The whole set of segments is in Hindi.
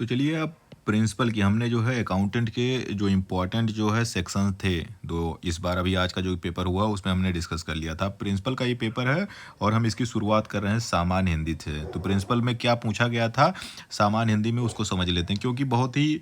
तो चलिए अब प्रिंसिपल की हमने जो है अकाउंटेंट के जो इम्पोर्टेंट जो है सेक्शन थे, तो इस बार अभी आज का जो पेपर हुआ उसमें हमने डिस्कस कर लिया था। प्रिंसिपल का ये पेपर है और हम इसकी शुरुआत कर रहे हैं सामान्य हिंदी से। तो प्रिंसिपल में क्या पूछा गया था सामान्य हिंदी में, उसको समझ लेते हैं, क्योंकि बहुत ही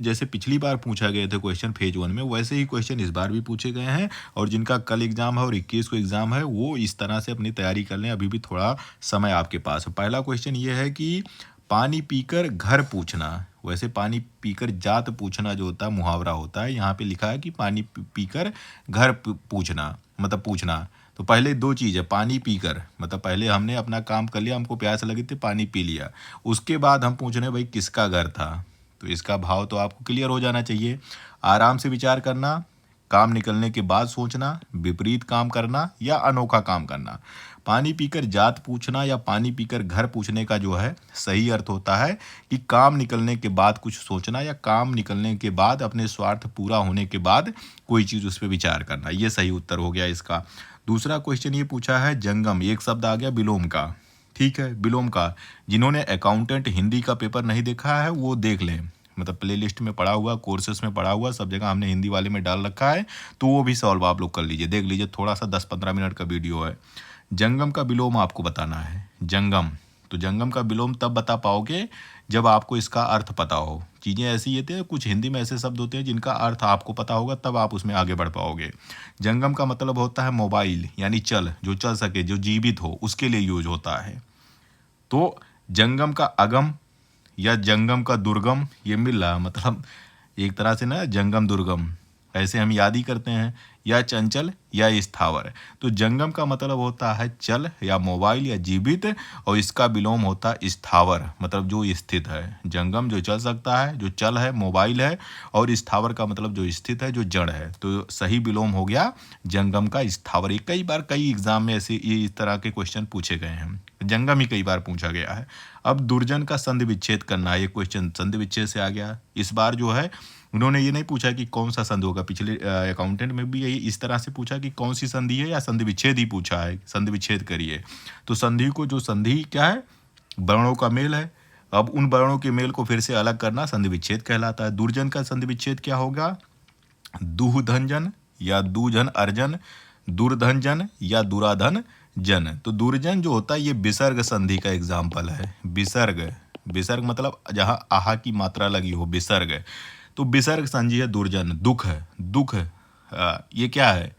जैसे पिछली बार पूछा गए थे क्वेश्चन फेज 1 में, वैसे ही क्वेश्चन इस बार भी पूछे गए हैं। और जिनका कल एग्जाम है और 21 को एग्जाम है, वो इस तरह से अपनी तैयारी कर लें, अभी भी थोड़ा समय आपके पास है। पहला क्वेश्चन ये है कि पानी पीकर घर पूछना, वैसे पानी पीकर जात पूछना जो होता है मुहावरा होता है, यहाँ पे लिखा है कि पानी पीकर घर पूछना मतलब पूछना। तो पहले दो चीज़ है, पानी पीकर मतलब पहले हमने अपना काम कर लिया, हमको प्यास लगी थी, पानी पी लिया। उसके बाद हम पूछ रहे हैं भाई किसका घर था, तो इसका भाव तो आपको क्लियर हो जाना चाहिए। आराम से विचार करना, काम निकलने के बाद सोचना, विपरीत काम करना या अनोखा काम करना। पानी पीकर जात पूछना या पानी पीकर घर पूछने का जो है सही अर्थ होता है कि काम निकलने के बाद कुछ सोचना या काम निकलने के बाद अपने स्वार्थ पूरा होने के बाद कोई चीज़ उस पर विचार करना। ये सही उत्तर हो गया इसका। दूसरा क्वेश्चन ये पूछा है जंगम, एक शब्द आ गया विलोम का। ठीक है, विलोम का। जिन्होंने अकाउंटेंट हिंदी का पेपर नहीं देखा है वो देख लें, मतलब प्लेलिस्ट में पड़ा हुआ, कोर्सेस में पड़ा हुआ, सब जगह हमने हिंदी वाले में डाल रखा है, तो वो भी सॉल्व आप लोग कर लीजिए, देख लीजिए। थोड़ा सा 10-15 मिनट का वीडियो है। जंगम का विलोम आपको बताना है। जंगम, तो जंगम का विलोम तब बता पाओगे जब आपको इसका अर्थ पता हो। चीज़ें ऐसी होती है, कुछ हिंदी में ऐसे शब्द होते हैं जिनका अर्थ आपको पता होगा, तब आप उसमें आगे बढ़ पाओगे। जंगम का मतलब होता है मोबाइल, यानी चल, जो चल सके, जो जीवित हो, उसके लिए यूज होता है। तो जंगम का अगम या जंगम का दुर्गम, ये मिल रहा, मतलब एक तरह से ना जंगम दुर्गम ऐसे हम याद ही करते हैं, या चंचल या स्थावर। तो जंगम का मतलब होता है चल या मोबाइल या जीवित, और इसका विलोम होता है स्थावर, मतलब जो स्थित है। जंगम जो चल सकता है, जो चल है, मोबाइल है, और स्थावर का मतलब जो स्थित है, जो जड़ है। तो सही विलोम हो गया जंगम का स्थावर। कई बार कई एग्जाम में ऐसे ये इस तरह के क्वेश्चन पूछे गए हैं, जंगम ही कई बार पूछा गया है। अब दुर्जन का संधि विच्छेद करना है, ये क्वेश्चन संधि विच्छेद से आ गया। इस बार जो है उन्होंने ये नहीं पूछा कि कौन सा संधि होगा, पिछले अकाउंटेंट में भी यही इस तरह से पूछा कि कौन सी संधि है, या संधि विच्छेद ही पूछा है, संधि विच्छेद करिए। तो संधि को, जो संधि क्या है, वर्णों का मेल है। अब उन वर्णों के मेल को फिर से अलग करना संधि विच्छेद कहलाता है। दुर्जन का संधि विच्छेद क्या होगा, दुहधनजन या दुजन अर्जन, दुर्धनजन या दुराधन जन। तो दुर्जन जो होता है ये विसर्ग संधि का एग्जाम्पल है। विसर्ग, विसर्ग मतलब जहाँ आहा की मात्रा लगी हो, विसर्ग। तो विसर्ग संधि है दुर्जन। दुख है, दुख ये क्या है,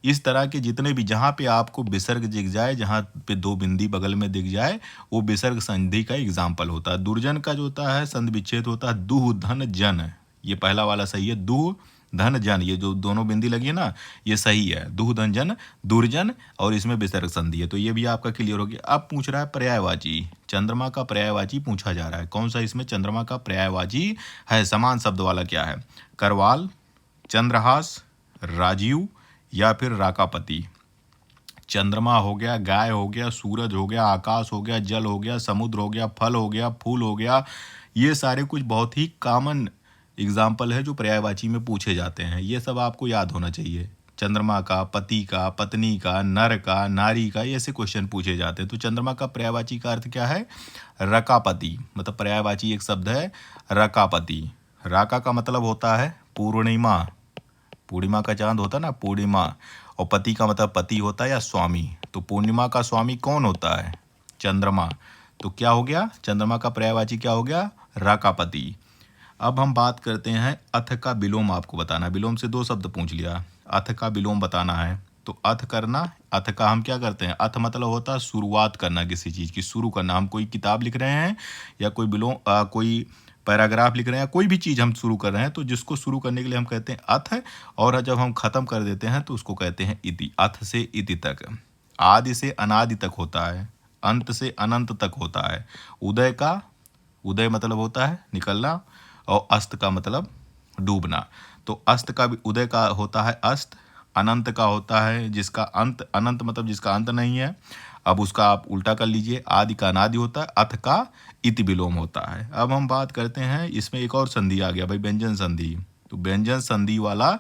इस तरह के जितने भी जहाँ पे आपको विसर्ग दिख जाए, जहाँ पे दो बिंदी बगल में दिख जाए, वो विसर्ग संधि का एग्जाम्पल होता है। दुर्जन का जो होता है संधि विच्छेद होता है दुह धन जन, ये पहला वाला सही है। दुह धन जन, ये जो दोनों बिंदी लगी है ना, ये सही है। दुह धन जन दुर्जन, और इसमें विसर्ग संधि है, तो ये भी आपका क्लियर हो गया। अब पूछ रहा है पर्यायवाची, चंद्रमा का पर्यायवाची पूछा जा रहा है। कौन सा इसमें चंद्रमा का पर्यायवाची है, समान शब्द वाला क्या है, करवाल, चंद्रहास, राजीव या फिर राकापति। चंद्रमा हो गया, गाय हो गया, सूरज हो गया, आकाश हो गया, जल हो गया, समुद्र हो गया, फल हो गया, फूल हो गया, ये सारे कुछ बहुत ही कॉमन एग्जाम्पल है जो पर्यायवाची में पूछे जाते हैं। ये सब आपको याद होना चाहिए। चंद्रमा का, पति का, पत्नी का, नर का, नारी का, ये ऐसे क्वेश्चन पूछे जाते हैं। तो चंद्रमा का पर्यायवाची का अर्थ क्या है, रकापति, मतलब पर्यायवाची एक शब्द है रकापति। राका का मतलब होता है पूर्णिमा, पूर्णिमा का चांद होता है ना, पूर्णिमा। और पति का मतलब पति होता है या स्वामी। तो पूर्णिमा का स्वामी कौन होता है, चंद्रमा। तो क्या हो गया, चंद्रमा का पर्यायवाची क्या हो गया, राकापति। अब हम बात करते हैं अथ का विलोम आपको बताना। विलोम से दो शब्द पूछ लिया, अथ का विलोम बताना है। तो अथ करना, अथ का हम क्या करते हैं, अथ मतलब होता है शुरुआत करना, किसी चीज़ की शुरू करना। हम कोई किताब लिख रहे हैं या कोई विलोम कोई पैराग्राफ लिख रहे हैं, कोई भी चीज़ हम शुरू कर रहे हैं, तो जिसको शुरू करने के लिए हम कहते हैं अथ, और जब हम ख़त्म कर देते हैं तो उसको कहते हैं इति। अथ से इति तक, आदि से अनादि तक होता है, अंत से अनंत तक होता है। उदय का, उदय मतलब होता है निकलना, और अस्त का मतलब डूबना। तो अस्त का भी, उदय का होता है अस्त, अनंत का होता है जिसका अंत, अनंत मतलब जिसका अंत नहीं है। अब उसका आप उल्टा कर लीजिए, आदि का अनादि होता है, अथ का इति विलोम होता है। अब हम बात करते हैं, इसमें एक और संधि आ गया भाई, व्यंजन संधि। तो व्यंजन संधि वाला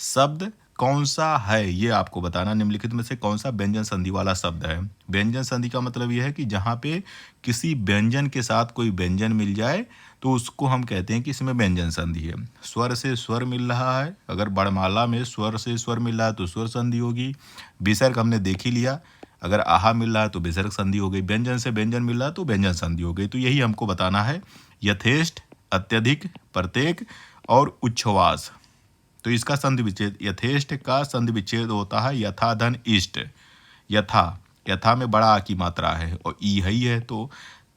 शब्द कौन सा है ये आपको बताना, निम्नलिखित में से कौन सा व्यंजन संधि वाला शब्द है। व्यंजन संधि का मतलब ये है कि जहाँ पे किसी व्यंजन के साथ कोई व्यंजन मिल जाए तो उसको हम कहते हैं कि इसमें व्यंजन संधि है। स्वर से स्वर मिल रहा है, अगर वर्णमाला में स्वर से स्वर मिल रहा है तो स्वर संधि होगी। विसर्ग हमने देख ही लिया, अगर आहा मिल रहा है तो विसर्ग संधि हो गई। व्यंजन से व्यंजन मिल रहा है तो व्यंजन संधि हो गई। तो यही हमको बताना है, यथेष्ट, अत्यधिक, प्रत्येक और उच्छ्वास। तो इसका संधि विच्छेद, यथेष्ट का संधि विच्छेद होता है यथा धन इष्ट। यथा, यथा में बड़ा आ की मात्रा है और ई है ही है, तो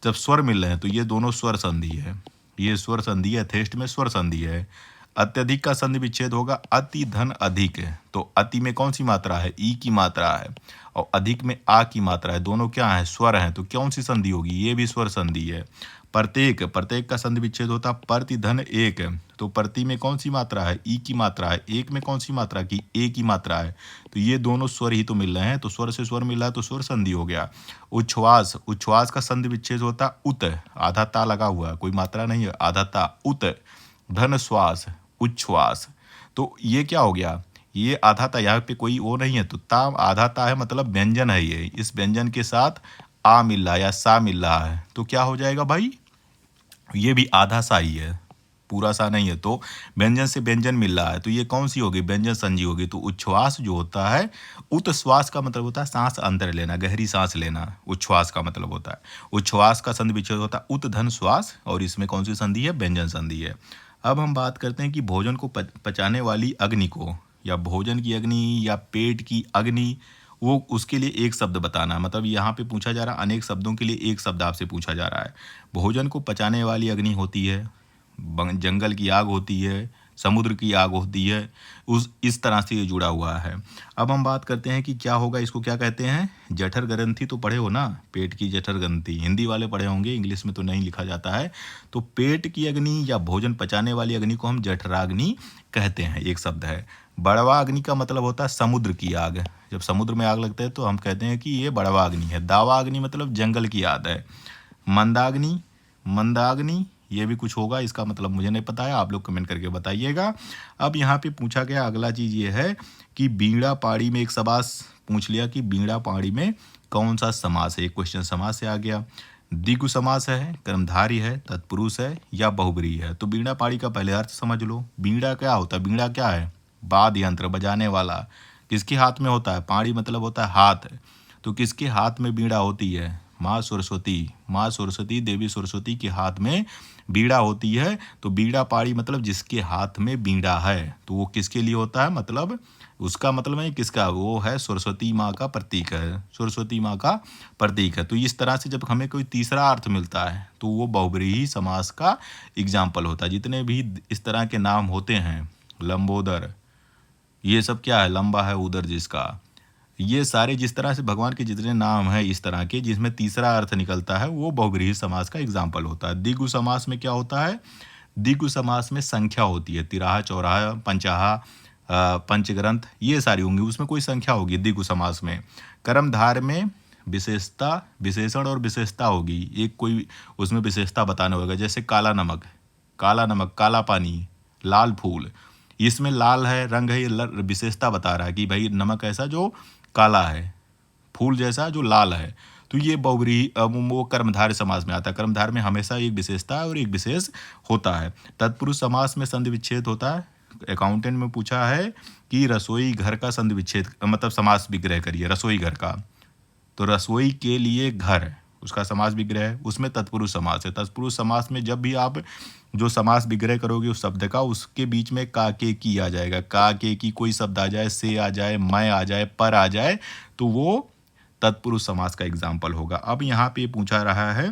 जब स्वर मिल रहे हैं तो ये दोनों स्वर संधि है, ये स्वर संधि है। यथेष्ट में स्वर संधि है। अत्यधिक का संधि विच्छेद होगा अति धन अधिक है, तो अति में कौन सी मात्रा है, ई की मात्रा है, और अधिक में आ की मात्रा है, दोनों क्या है, स्वर हैं, तो कौन सी संधि होगी, ये भी स्वर संधि है। प्रत्येक, प्रत्येक का संधि विच्छेद होता प्रति धन एक, तो प्रति में कौन सी मात्रा है, ई की मात्रा है, एक में कौन सी मात्रा की, ए की मात्रा है, तो ये दोनों स्वर ही तो मिल रहे हैं, तो स्वर से स्वर मिल रहा है तो स्वर संधि हो गया। उच्छ्वास, उच्छ्वास का संधि विच्छेद होता उत, आधा ता लगा हुआ है, कोई मात्रा नहीं है, आधा ता, उत। धन श्वास, उच्छ्वास, तो ये क्या हो गया, ये आधा ता, यहाँ पे कोई वो नहीं है, तो ता आधा ता है, मतलब व्यंजन है ये, इस व्यंजन के साथ आ मिल रहा है या सा मिल रहा है, तो क्या हो जाएगा भाई, ये भी आधा सा ही है, पूरा सा नहीं है, तो व्यंजन से व्यंजन मिल रहा है, तो ये कौन सी होगी, व्यंजन संधि होगी। तो उच्छ्वास जो होता है, उच्छ्वास का मतलब होता है सांस अंदर लेना, गहरी सांस लेना, उच्छ्वास का मतलब होता है। उच्छ्वास का संधि विच्छेद होता है उत धन श्वास, और इसमें कौन सी संधि है, व्यंजन संधि है। अब हम बात करते हैं कि भोजन को पचाने वाली अग्नि को, या भोजन की अग्नि या पेट की अग्नि, वो उसके लिए एक शब्द बताना है। मतलब यहाँ पे पूछा जा रहा है, अनेक शब्दों के लिए एक शब्द आपसे पूछा जा रहा है। भोजन को पचाने वाली अग्नि होती है, जंगल की आग होती है, समुद्र की आग होती है, उस इस तरह से ये जुड़ा हुआ है। अब हम बात करते हैं कि क्या होगा, इसको क्या कहते हैं, जठर ग्रंथि, तो पढ़े हो ना, पेट की जठर ग्रंथि, हिंदी वाले पढ़े होंगे, इंग्लिश में तो नहीं लिखा जाता है। तो पेट की अग्नि या भोजन पचाने वाली अग्नि को हम जठराग्नि कहते हैं, एक शब्द है। बड़वा अग्नि का मतलब होता है समुद्र की आग, जब समुद्र में आग लगता है तो हम कहते हैं कि ये बड़वा अग्नि है। दावा अग्नि मतलब जंगल की आग है। मंदाग्नि, मंदाग्नि ये भी कुछ होगा, इसका मतलब मुझे नहीं पता है, आप लोग कमेंट करके बताइएगा। अब यहाँ पे पूछा गया अगला चीज़ ये है कि बीड़ा पाड़ी में, एक समास पूछ लिया कि बीड़ा पाड़ी में कौन सा समास है, एक क्वेश्चन समास से आ गया। द्विगु समास है, कर्मधारी है, तत्पुरुष है या बहुब्रीहि है। तो बीड़ा पाड़ी का पहले अर्थ समझ लो। बीड़ा क्या होता है, बीड़ा क्या है, वाद्य यंत्र, बजाने वाला। किसके हाथ में होता है, पाड़ी मतलब होता है हाथ, तो किसके हाथ में बीड़ा होती है, माँ सरस्वती, माँ सरस्वती, देवी सरस्वती के हाथ में बीड़ा होती है। तो बीड़ा पाड़ी मतलब जिसके हाथ में बीड़ा है, तो वो किसके लिए होता है, मतलब उसका मतलब है किसका, वो है सरस्वती माँ का प्रतीक है, सरस्वती माँ का प्रतीक है। तो इस तरह से जब हमें कोई तीसरा अर्थ मिलता है तो वो बहुब्रीहि समास का एग्जाम्पल होता है। जितने भी इस तरह के नाम होते हैं, लंबोदर, ये सब क्या है, लंबा है उदर जिसका, ये सारे जिस तरह से भगवान के जितने नाम हैं इस तरह के जिसमें तीसरा अर्थ निकलता है, वो बहुब्रीहि समास का एग्जाम्पल होता है। द्विगु समास में क्या होता है, द्विगु समास में संख्या होती है, तिराहा, चौराहा, पंचाहा, पंचग्रंथ, ये सारी होंगी, उसमें कोई संख्या होगी द्विगु समास में। कर्मधार में विशेषता, विशेषण और विशेषता होगी, एक कोई उसमें विशेषता बताना होगा, जैसे काला नमक, काला नमक, काला पानी, लाल फूल, इसमें लाल है, रंग है, ये विशेषता बता रहा है कि भाई नमक ऐसा जो काला है, फूल जैसा जो लाल है। तो ये बहुब्रीहि, वो कर्मधारय समास में आता है। कर्मधार में हमेशा एक विशेषता और एक विशेष होता है। तत्पुरुष समास में संधि विच्छेद होता है। अकाउंटेंट में पूछा है कि रसोई घर का संधि विच्छेद, मतलब समास विग्रह करिए, रसोई घर का, तो रसोई के लिए घर, उसका समास विग्रह है, उसमें तत्पुरुष समास है। तत्पुरुष समास में जब भी आप जो समास विग्रह करोगे उस शब्द का, उसके बीच में का के की आ जाएगा, का के की कोई शब्द आ जाए, से आ जाए, मैं आ जाए, पर आ जाए, तो वो तत्पुरुष समास का एग्जाम्पल होगा। अब यहाँ पे पूछा रहा है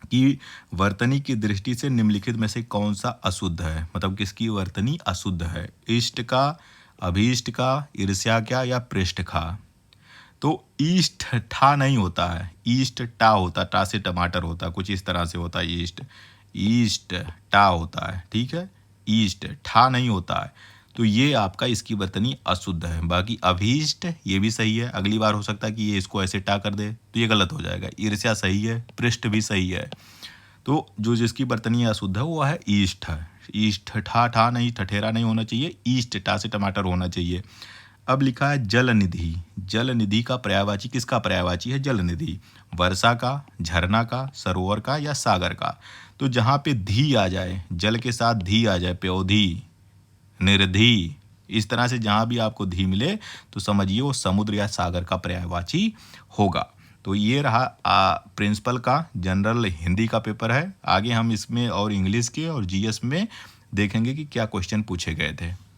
कि वर्तनी की दृष्टि से निम्नलिखित में से कौन सा अशुद्ध है, मतलब किसकी वर्तनी अशुद्ध है, इष्ट का, अभीष्ट का, ईर्ष्या का या पृष्ठ का। तो ईस्ट ठा नहीं होता है, ईस्ट टा होता है, टा से टमाटर होता है, कुछ इस तरह से होता है ईस्ट, ईस्ट टा होता है, ठीक है, ईस्ट ठा नहीं होता है। तो ये आपका इसकी वर्तनी अशुद्ध है। बाकी अभीष्ट ये भी सही है, अगली बार हो सकता है कि ये इसको ऐसे टा कर दे तो ये गलत हो जाएगा। ईर्ष्या सही है, पृष्ठ भी सही है। तो जो जिसकी वर्तनी अशुद्ध है वो है ईस्ट है, ईस्ट, ठा ठा नहीं, ठठेरा नहीं होना चाहिए, ईस्ट टा से टमाटर होना चाहिए। अब लिखा है जल निधि। जल निधि का पर्यायवाची किसका पर्यायवाची है? जल निधि। वर्षा का, झरना का, सरोवर का या सागर का? तो जहाँ पे धी आ जाए, जल के साथ धी आ जाए, प्योधी, निर्धी, इस तरह से जहाँ भी आपको धी मिले तो समझिए वो समुद्र या सागर का पर्यायवाची होगा। तो ये रहा प्रिंसिपल का जनरल हिंदी का पेपर है। आगे हम इसमें और इंग्लिश के और जीएस में देखेंगे कि क्या क्वेश्चन पूछे गए थे।